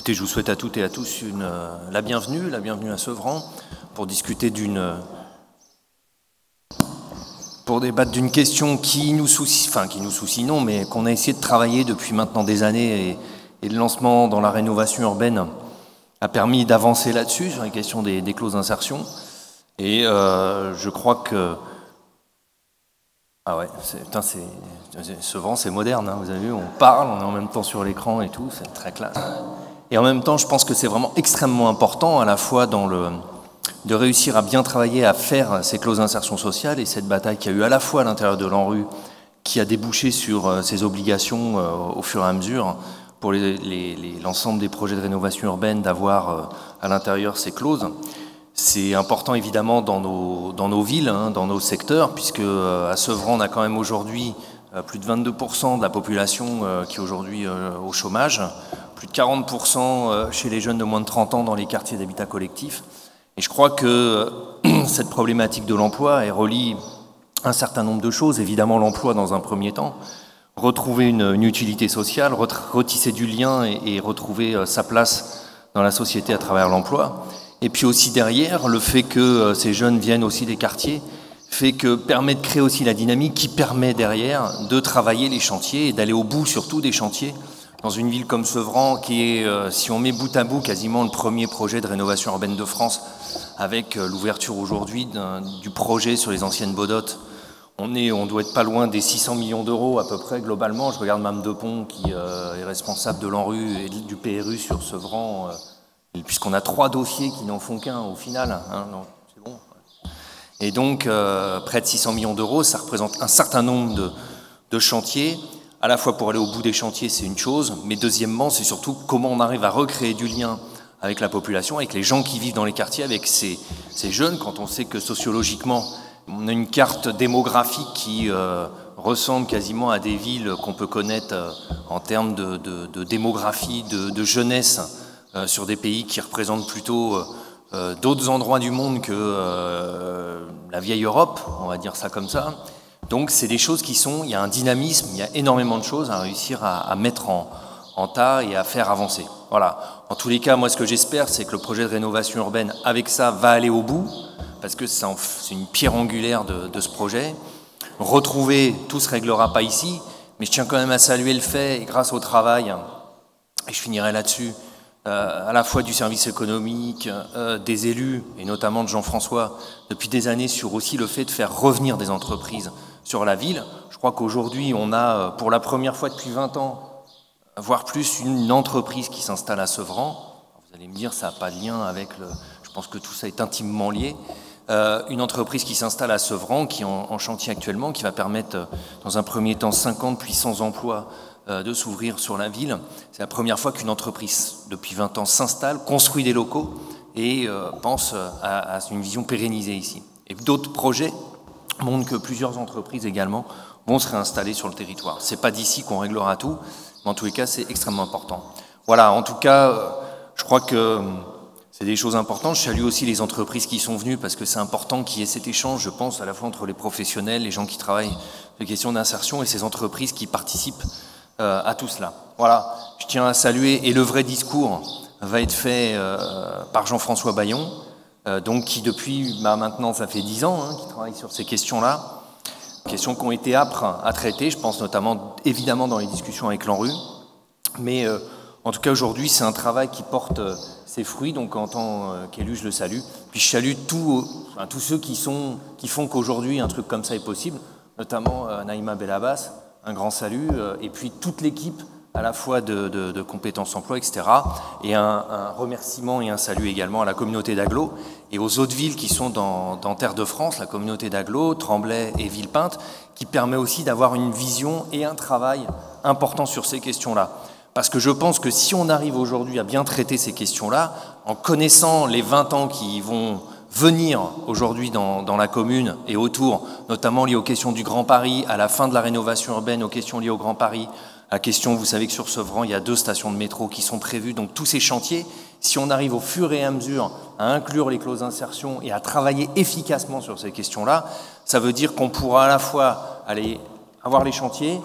Écoutez, je vous souhaite à toutes et à tous la bienvenue à Sevran, pour discuter pour débattre d'une question qui nous soucie non, mais qu'on a essayé de travailler depuis maintenant des années, et le lancement dans la rénovation urbaine a permis d'avancer là-dessus, sur la question des clauses d'insertion. Et je crois que... Ah ouais, Sevran, c'est moderne, hein, vous avez vu, on parle, on est en même temps sur l'écran et tout, c'est très classe. Et en même temps, je pense que c'est vraiment extrêmement important, à la fois de réussir à bien travailler, à faire ces clauses d'insertion sociale, et cette bataille qu'il y a eu à la fois à l'intérieur de l'ANRU, qui a débouché sur ces obligations au fur et à mesure, pour l'ensemble des projets de rénovation urbaine, d'avoir à l'intérieur ces clauses. C'est important évidemment dans nos villes, hein, dans nos secteurs, puisque à Sevran, on a quand même aujourd'hui plus de 22% de la population qui est aujourd'hui au chômage, plus de 40% chez les jeunes de moins de 30 ans dans les quartiers d'habitat collectif. Et je crois que cette problématique de l'emploi, elle relie un certain nombre de choses. Évidemment, l'emploi dans un premier temps, retrouver une utilité sociale, retisser du lien et retrouver sa place dans la société à travers l'emploi. Et puis aussi derrière, le fait que ces jeunes viennent aussi des quartiers permet de créer aussi la dynamique qui permet derrière de travailler les chantiers et d'aller au bout surtout des chantiers dans une ville comme Sevran qui est, si on met bout à bout, quasiment le premier projet de rénovation urbaine de France, avec l'ouverture aujourd'hui du projet sur les anciennes Baudottes. On doit être pas loin des 600 millions d'euros à peu près globalement. Je regarde Mme Depont qui est responsable de l'ANRU et du PRU sur Sevran, puisqu'on a 3 dossiers qui n'en font qu'un au final, hein, non, c'est bon. Et donc, près de 600 millions d'euros, ça représente un certain nombre de chantiers. À la fois pour aller au bout des chantiers, c'est une chose, mais deuxièmement, c'est surtout comment on arrive à recréer du lien avec la population, avec les gens qui vivent dans les quartiers, avec ces jeunes, quand on sait que sociologiquement, on a une carte démographique qui ressemble quasiment à des villes qu'on peut connaître en termes de démographie, de jeunesse, sur des pays qui représentent plutôt d'autres endroits du monde que la vieille Europe, on va dire ça comme ça. Donc c'est des choses il y a un dynamisme, il y a énormément de choses à réussir à mettre en tas et à faire avancer. Voilà. En tous les cas, moi ce que j'espère, c'est que le projet de rénovation urbaine, avec ça, va aller au bout, parce que c'est une pierre angulaire de ce projet. Retrouver, tout se réglera pas ici, mais je tiens quand même à saluer le fait, et grâce au travail, et je finirai là-dessus, à la fois du service économique, des élus, et notamment de Jean-François, depuis des années, sur aussi le fait de faire revenir des entreprises sur la ville. Je crois qu'aujourd'hui, on a, pour la première fois depuis 20 ans, voire plus, une entreprise qui s'installe à Sevran. Vous allez me dire, ça n'a pas de lien avec je pense que tout ça est intimement lié. Une entreprise qui s'installe à Sevran, qui est en chantier actuellement, qui va permettre, dans un premier temps, 50 puis 100 emplois de s'ouvrir sur la ville. C'est la première fois qu'une entreprise, depuis 20 ans, s'installe, construit des locaux et pense à une vision pérennisée ici. Et d'autres projets montrent que plusieurs entreprises également vont se réinstaller sur le territoire. C'est pas d'ici qu'on réglera tout, mais en tous les cas, c'est extrêmement important. Voilà, en tout cas, je crois que c'est des choses importantes. Je salue aussi les entreprises qui sont venues parce que c'est important qu'il y ait cet échange, je pense, à la fois entre les professionnels, les gens qui travaillent sur les questions d'insertion et ces entreprises qui participent à tout cela. Voilà, je tiens à saluer, et le vrai discours va être fait par Jean-François Bayon, donc qui depuis maintenant, ça fait 10 ans, hein, qui travaille sur ces questions-là, questions qui ont été âpres à traiter, je pense notamment, évidemment, dans les discussions avec l'ANRU, mais en tout cas, aujourd'hui, c'est un travail qui porte ses fruits, donc en tant qu'élu, je le salue. Puis je salue tous ceux qui font qu'aujourd'hui, un truc comme ça est possible, notamment Naïma Belabbas, un grand salut, et puis toute l'équipe, à la fois de compétences emploi, etc. Et un remerciement et un salut également à la communauté d'Aglo et aux autres villes qui sont dans Terre de France, la communauté d'Aglo, Tremblay et Villepinte, qui permet aussi d'avoir une vision et un travail important sur ces questions-là. Parce que je pense que si on arrive aujourd'hui à bien traiter ces questions-là, en connaissant les 20 ans qui vont venir aujourd'hui dans la commune et autour, notamment liées aux questions du Grand Paris, à la fin de la rénovation urbaine, aux questions liées au Grand Paris, la question, vous savez que sur Sevran, il y a 2 stations de métro qui sont prévues, donc tous ces chantiers, si on arrive au fur et à mesure à inclure les clauses d'insertion et à travailler efficacement sur ces questions-là, ça veut dire qu'on pourra à la fois aller avoir les chantiers,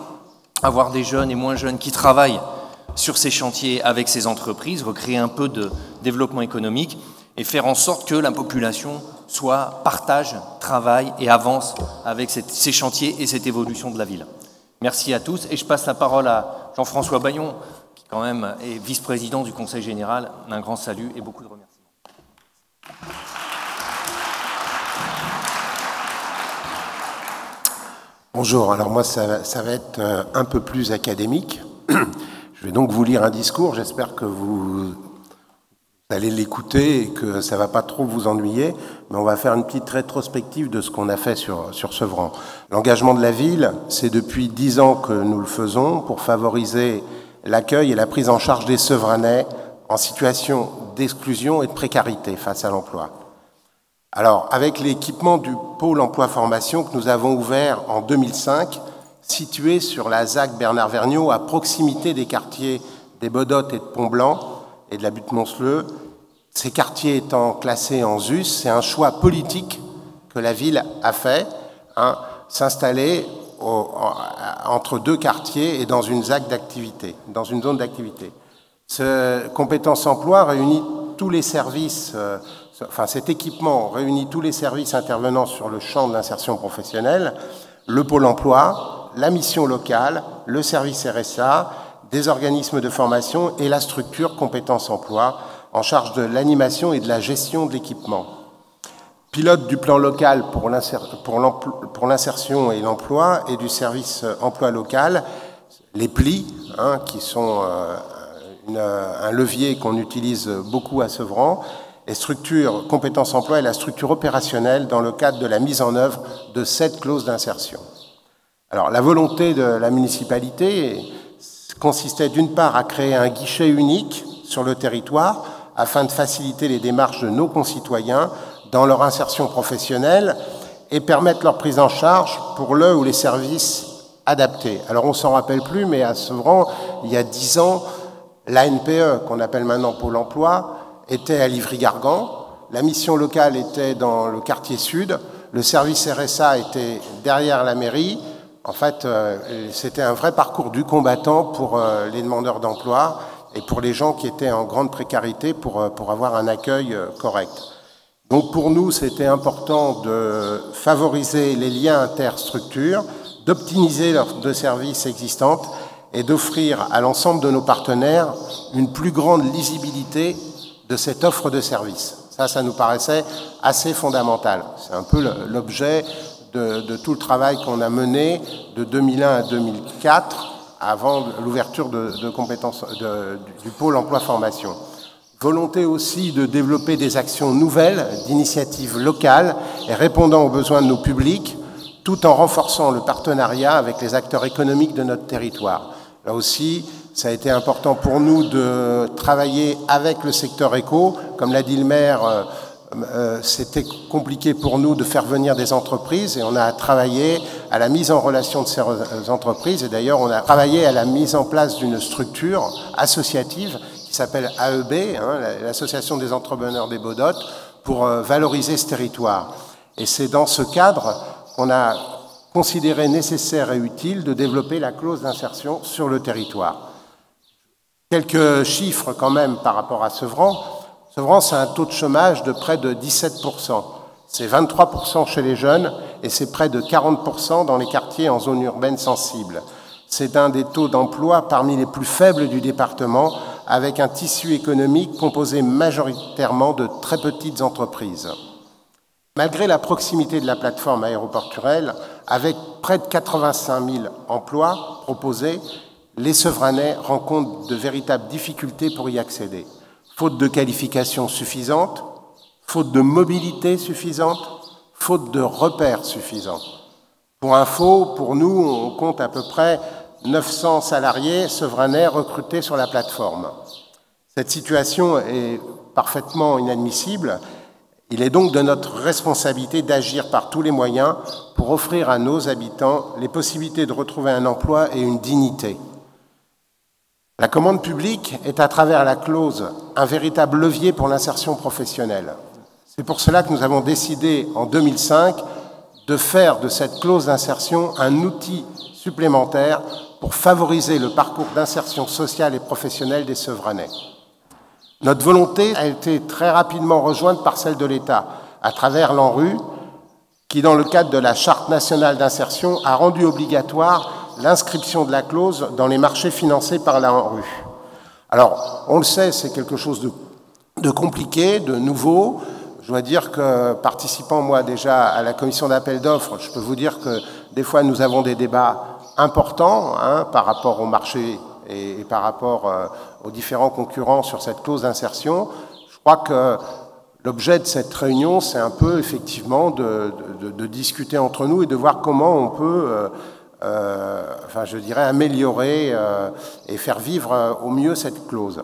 avoir des jeunes et moins jeunes qui travaillent sur ces chantiers avec ces entreprises, recréer un peu de développement économique et faire en sorte que la population partage, travaille et avance avec ces chantiers et cette évolution de la ville. Merci à tous et je passe la parole à Jean-François Bayon, qui quand même est vice-président du Conseil général. Un grand salut et beaucoup de remerciements. Bonjour, alors moi ça va être un peu plus académique. Je vais donc vous lire un discours, j'espère que vous allez l'écouter et que ça ne va pas trop vous ennuyer, mais on va faire une petite rétrospective de ce qu'on a fait sur Sevran. L'engagement de la ville, c'est depuis 10 ans que nous le faisons pour favoriser l'accueil et la prise en charge des Sevranais en situation d'exclusion et de précarité face à l'emploi. Alors, avec l'équipement du pôle emploi-formation que nous avons ouvert en 2005, situé sur la ZAC Bernard-Vergniaud, à proximité des quartiers des Bodottes et de Pont-Blanc et de la Butte-Monceleux, ces quartiers étant classés en ZUS, c'est un choix politique que la ville a fait, s'installer entre deux quartiers et dans une ZAC d'activité, dans une zone d'activité. Ce compétence emploi réunit tous les services. Cet équipement réunit tous les services intervenant sur le champ de l'insertion professionnelle, le pôle emploi, la mission locale, le service RSA, des organismes de formation et la structure compétences emploi en charge de l'animation et de la gestion de l'équipement. Pilote du plan local pour l'insertion et l'emploi et du service emploi local, les PLI, qui sont un levier qu'on utilise beaucoup à Sevran, et structure compétences emploi est la structure opérationnelle dans le cadre de la mise en œuvre de cette clause d'insertion. Alors, la volonté de la municipalité consistait d'une part à créer un guichet unique sur le territoire afin de faciliter les démarches de nos concitoyens dans leur insertion professionnelle et permettre leur prise en charge pour le ou les services adaptés. Alors, on ne s'en rappelle plus, mais à Sevran, il y a 10 ans, l'ANPE, qu'on appelle maintenant Pôle emploi, était à Livry-Gargan, la mission locale était dans le quartier sud, le service RSA était derrière la mairie. En fait, c'était un vrai parcours du combattant pour les demandeurs d'emploi et pour les gens qui étaient en grande précarité pour avoir un accueil correct. Donc pour nous, c'était important de favoriser les liens interstructures, d'optimiser leurs deux services existantes et d'offrir à l'ensemble de nos partenaires une plus grande lisibilité de cette offre de service. Ça nous paraissait assez fondamental. C'est un peu l'objet de tout le travail qu'on a mené de 2001 à 2004, avant l'ouverture du pôle emploi-formation. Volonté aussi de développer des actions nouvelles, d'initiatives locales et répondant aux besoins de nos publics, tout en renforçant le partenariat avec les acteurs économiques de notre territoire. Là aussi, ça a été important pour nous de travailler avec le secteur éco. Comme l'a dit le maire, c'était compliqué pour nous de faire venir des entreprises et on a travaillé à la mise en relation de ces entreprises. Et d'ailleurs, on a travaillé à la mise en place d'une structure associative qui s'appelle AEB, l'Association des entrepreneurs des Bodottes, pour valoriser ce territoire. Et c'est dans ce cadre qu'on a considéré nécessaire et utile de développer la clause d'insertion sur le territoire. Quelques chiffres quand même par rapport à Sevran. Sevran, c'est un taux de chômage de près de 17%. C'est 23% chez les jeunes et c'est près de 40% dans les quartiers en zone urbaine sensible. C'est un des taux d'emploi parmi les plus faibles du département, avec un tissu économique composé majoritairement de très petites entreprises. Malgré la proximité de la plateforme aéroportuaire, avec près de 85 000 emplois proposés, les Sevranais rencontrent de véritables difficultés pour y accéder. Faute de qualification suffisante, faute de mobilité suffisante, faute de repères suffisants. Pour info, pour nous, on compte à peu près 900 salariés Sevranais recrutés sur la plateforme. Cette situation est parfaitement inadmissible. Il est donc de notre responsabilité d'agir par tous les moyens pour offrir à nos habitants les possibilités de retrouver un emploi et une dignité. La commande publique est, à travers la clause, un véritable levier pour l'insertion professionnelle. C'est pour cela que nous avons décidé, en 2005, de faire de cette clause d'insertion un outil supplémentaire pour favoriser le parcours d'insertion sociale et professionnelle des Sevranais. Notre volonté a été très rapidement rejointe par celle de l'État, à travers l'ANRU, qui, dans le cadre de la Charte nationale d'insertion, a rendu obligatoire l'inscription de la clause dans les marchés financés par l'ANRU. Alors, on le sait, c'est quelque chose de compliqué, de nouveau. Je dois dire que, participant, moi, déjà à la commission d'appel d'offres, je peux vous dire que des fois, nous avons des débats importants par rapport au marché et par rapport aux différents concurrents sur cette clause d'insertion. Je crois que l'objet de cette réunion, c'est un peu, effectivement, de discuter entre nous et de voir comment on peut, je dirais, améliorer et faire vivre au mieux cette clause.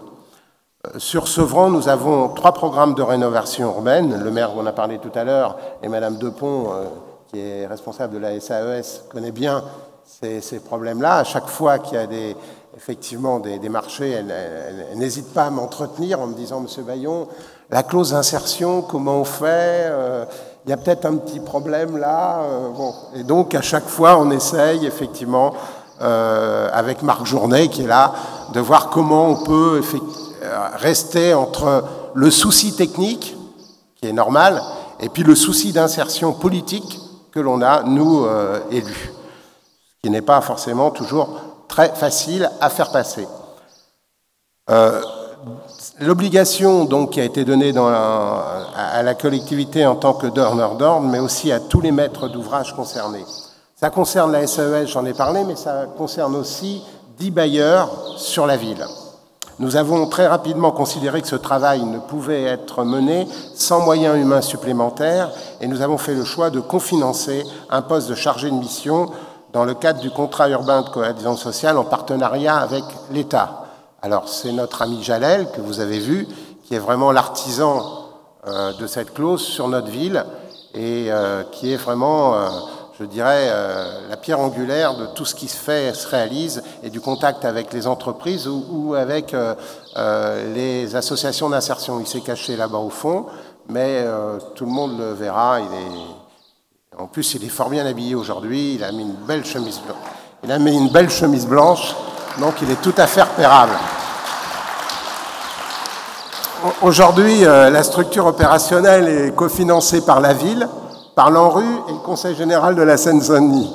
Sur Sevran, nous avons 3 programmes de rénovation urbaine. Le maire, on en a parlé tout à l'heure, et Madame Depont, qui est responsable de la SAES, connaît bien ces problèmes-là. À chaque fois qu'il y a effectivement des marchés, elle n'hésite pas à m'entretenir en me disant « Monsieur Bayon, la clause d'insertion, comment on fait il y a peut-être un petit problème là. » Bon. Et donc, à chaque fois, on essaye, effectivement, avec Marc Journet, qui est là, de voir comment on peut rester entre le souci technique, qui est normal, et puis le souci d'insertion politique que l'on a, nous, élus, ce qui n'est pas forcément toujours très facile à faire passer. L'obligation donc qui a été donnée à la collectivité en tant que donneur d'ordre, mais aussi à tous les maîtres d'ouvrage concernés. Ça concerne la SAES, j'en ai parlé, mais ça concerne aussi 10 bailleurs sur la ville. Nous avons très rapidement considéré que ce travail ne pouvait être mené sans moyens humains supplémentaires et nous avons fait le choix de cofinancer un poste de chargé de mission dans le cadre du contrat urbain de cohésion sociale en partenariat avec l'État. Alors, c'est notre ami Jalel, que vous avez vu, qui est vraiment l'artisan de cette clause sur notre ville et qui est vraiment, je dirais, la pierre angulaire de tout ce qui se réalise et du contact avec les entreprises ou avec les associations d'insertion. Il s'est caché là-bas au fond, mais tout le monde le verra. En plus, il est fort bien habillé aujourd'hui. Il a mis une belle chemise blanche. Il a mis une belle chemise blanche, donc il est tout à fait repérable. Aujourd'hui, la structure opérationnelle est cofinancée par la ville, par l'ANRU et le Conseil général de la Seine-Saint-Denis.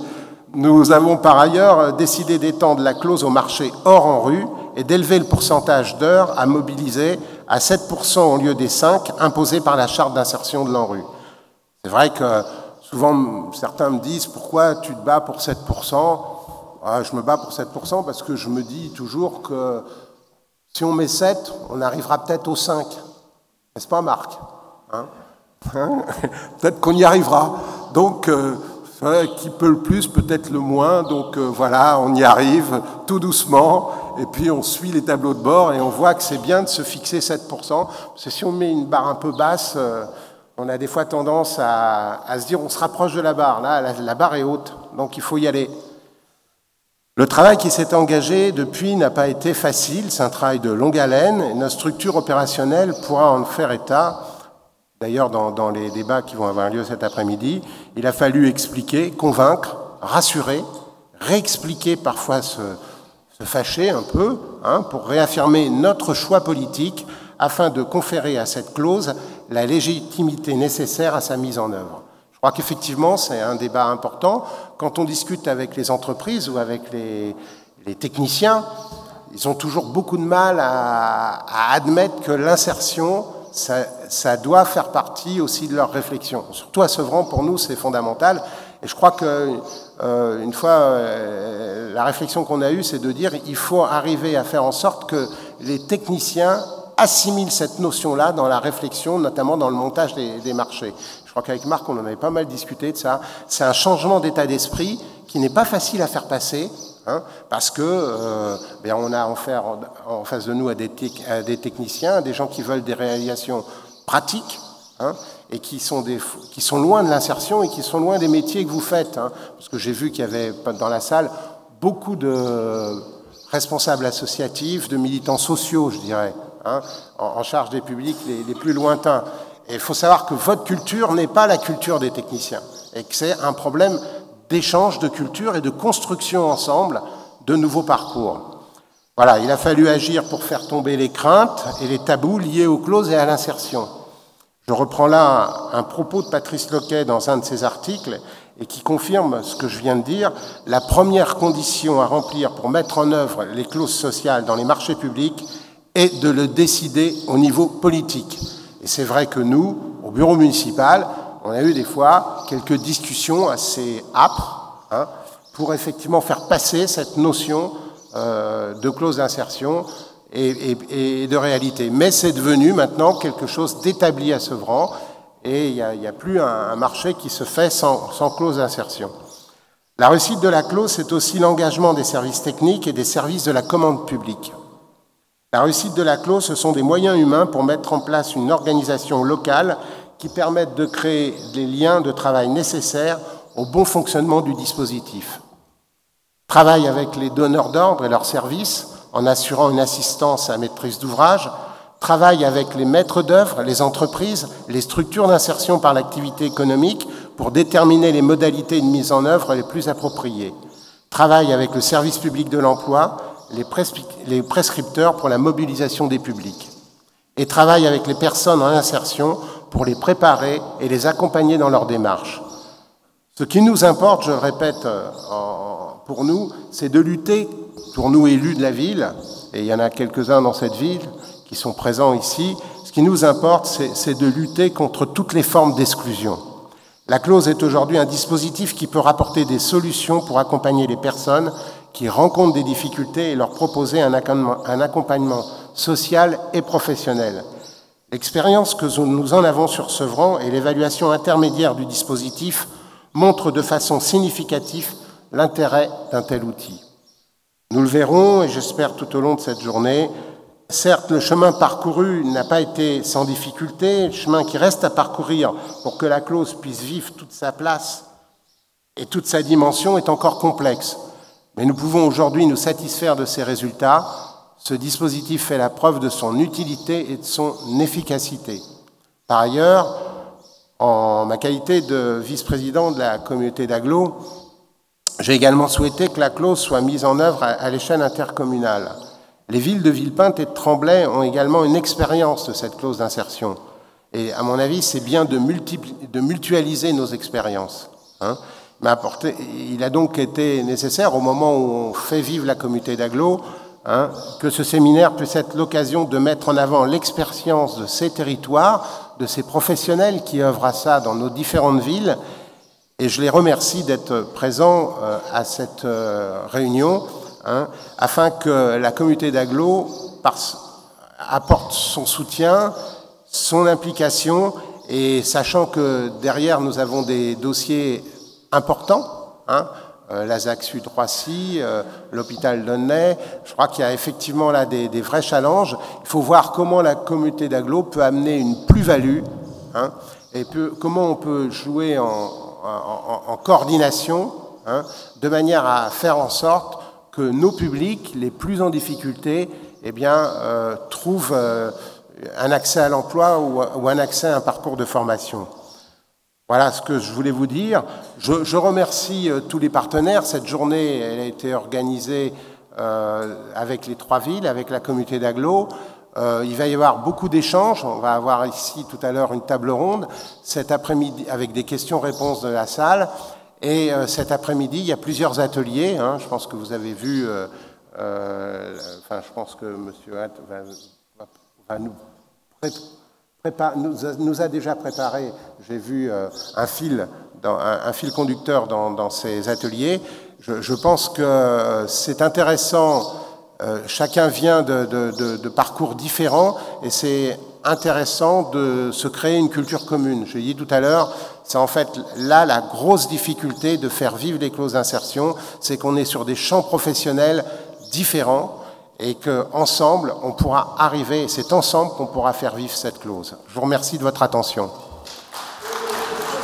Nous avons par ailleurs décidé d'étendre la clause au marché hors ANRU et d'élever le pourcentage d'heures à mobiliser à 7% au lieu des 5% imposés par la charte d'insertion de l'ANRU. C'est vrai que souvent, certains me disent « Pourquoi tu te bats pour 7% ?» Je me bats pour 7% parce que je me dis toujours que si on met 7, on arrivera peut-être aux 5. N'est-ce pas, Marc? Peut-être qu'on y arrivera. Donc, qui peut le plus, peut-être le moins. Donc, voilà, on y arrive tout doucement. Et puis, on suit les tableaux de bord et on voit que c'est bien de se fixer 7%. Parce que si on met une barre un peu basse, on a des fois tendance à se dire on se rapproche de la barre. Là, la barre est haute, donc il faut y aller. Le travail qui s'est engagé depuis n'a pas été facile, c'est un travail de longue haleine, et notre structure opérationnelle pourra en faire état. D'ailleurs, dans les débats qui vont avoir lieu cet après-midi, il a fallu expliquer, convaincre, rassurer, réexpliquer, parfois se fâcher un peu, pour réaffirmer notre choix politique afin de conférer à cette clause la légitimité nécessaire à sa mise en œuvre. Je crois qu'effectivement, c'est un débat important. Quand on discute avec les entreprises ou avec les techniciens, ils ont toujours beaucoup de mal à admettre que l'insertion, ça doit faire partie aussi de leur réflexion. Surtout à Sevran, pour nous, c'est fondamental. Et je crois qu'une fois, la réflexion qu'on a eue, c'est de dire qu'il faut arriver à faire en sorte que les techniciens assimilent cette notion-là dans la réflexion, notamment dans le montage des marchés. Je crois qu'avec Marc, on en avait pas mal discuté de ça. C'est un changement d'état d'esprit qui n'est pas facile à faire passer, parce que on a en face de nous à des techniciens, des gens qui veulent des réalisations pratiques, et qui sont loin de l'insertion et qui sont loin des métiers que vous faites. Parce que j'ai vu qu'il y avait dans la salle beaucoup de responsables associatifs, de militants sociaux, je dirais, en charge des publics les plus lointains. Et il faut savoir que votre culture n'est pas la culture des techniciens et que c'est un problème d'échange de culture et de construction ensemble de nouveaux parcours. Voilà, il a fallu agir pour faire tomber les craintes et les tabous liés aux clauses et à l'insertion. Je reprends là un propos de Patrice Loquet dans un de ses articles et qui confirme ce que je viens de dire. La première condition à remplir pour mettre en œuvre les clauses sociales dans les marchés publics est de le décider au niveau politique. Et c'est vrai que nous, au bureau municipal, on a eu des fois quelques discussions assez âpres pour effectivement faire passer cette notion de clause d'insertion et de réalité. Mais c'est devenu maintenant quelque chose d'établi à Sevran et il n'y a plus un marché qui se fait sans clause d'insertion. La réussite de la clause, c'est aussi l'engagement des services techniques et des services de la commande publique. La réussite de la clause, ce sont des moyens humains pour mettre en place une organisation locale qui permette de créer les liens de travail nécessaires au bon fonctionnement du dispositif. Travail avec les donneurs d'ordre et leurs services en assurant une assistance à maîtrise d'ouvrage, travail avec les maîtres d'œuvre, les entreprises, les structures d'insertion par l'activité économique pour déterminer les modalités de mise en œuvre les plus appropriées, travail avec le service public de l'emploi, les prescripteurs pour la mobilisation des publics, et travail avec les personnes en insertion pour les préparer et les accompagner dans leur démarche. Ce qui nous importe, je le répète, pour nous, c'est de lutter, pour nous élus de la ville, et il y en a quelques-uns dans cette ville qui sont présents ici, ce qui nous importe, c'est de lutter contre toutes les formes d'exclusion. La clause est aujourd'hui un dispositif qui peut rapporter des solutions pour accompagner les personnes qui rencontrent des difficultés et leur proposer un accompagnement social et professionnel. L'expérience que nous en avons sur Sevran et l'évaluation intermédiaire du dispositif montrent de façon significative l'intérêt d'un tel outil. Nous le verrons, et j'espère tout au long de cette journée, certes, le chemin parcouru n'a pas été sans difficulté, le chemin qui reste à parcourir pour que la clause puisse vivre toute sa place et toute sa dimension est encore complexe. Mais nous pouvons aujourd'hui nous satisfaire de ces résultats. Ce dispositif fait la preuve de son utilité et de son efficacité. Par ailleurs, en ma qualité de vice-président de la communauté d'agglo, j'ai également souhaité que la clause soit mise en œuvre à l'échelle intercommunale. Les villes de Villepinte et de Tremblay ont également une expérience de cette clause d'insertion. Et à mon avis, c'est bien de mutualiser nos expériences. Il a donc été nécessaire, au moment où on fait vivre la communauté d'agglo, que ce séminaire puisse être l'occasion de mettre en avant l'expérience de ces territoires, de ces professionnels qui œuvrent à ça dans nos différentes villes. Et je les remercie d'être présents à cette réunion, afin que la communauté d'agglo apporte son soutien, son implication, et sachant que derrière nous avons des dossiers importants, la ZAC Sud Roissy, l'hôpital d'Aulnay, je crois qu'il y a effectivement là des vrais challenges. Il faut voir comment la communauté d'agglo peut amener une plus-value, et comment on peut jouer en coordination, de manière à faire en sorte que nos publics les plus en difficulté trouvent un accès à l'emploi ou un accès à un parcours de formation. Voilà ce que je voulais vous dire. Je remercie tous les partenaires. Cette journée, elle a été organisée avec les 3 villes, avec la communauté d'agglo. Il va y avoir beaucoup d'échanges. On va avoir ici tout à l'heure une table ronde, cet après-midi avec des questions-réponses de la salle. Et cet après-midi, il y a plusieurs ateliers. Je pense que vous avez vu, je pense que M. Hatt va nous a déjà préparé, j'ai vu un fil conducteur dans ces ateliers. Je pense que c'est intéressant. Chacun vient de parcours différents et c'est intéressant de se créer une culture commune. Je l'ai dit tout à l'heure, c'est en fait là la grosse difficulté de faire vivre les clauses d'insertion, c'est qu'on est sur des champs professionnels différents et qu'ensemble, on pourra arriver, c'est ensemble qu'on pourra faire vivre cette clause. Je vous remercie de votre attention.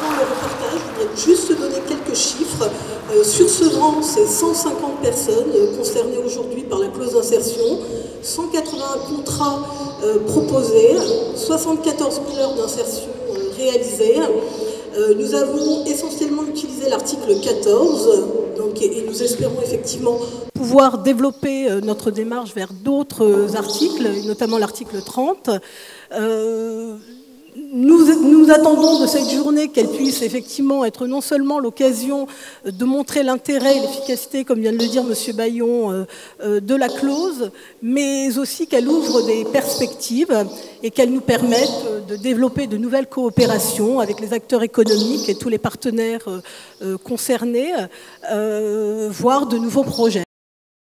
Avant le reportage, je voudrais juste donner quelques chiffres. Sur Sevran, c'est 150 personnes concernées aujourd'hui par la clause d'insertion, 180 contrats proposés, 74 000 heures d'insertion réalisées. Nous avons essentiellement utilisé l'article 14, donc, et nous espérons effectivement pouvoir développer notre démarche vers d'autres articles, notamment l'article 30. Nous attendons de cette journée qu'elle puisse effectivement être non seulement l'occasion de montrer l'intérêt et l'efficacité, comme vient de le dire M. Bayon, de la clause, mais aussi qu'elle ouvre des perspectives et qu'elle nous permette de développer de nouvelles coopérations avec les acteurs économiques et tous les partenaires concernés, voire de nouveaux projets.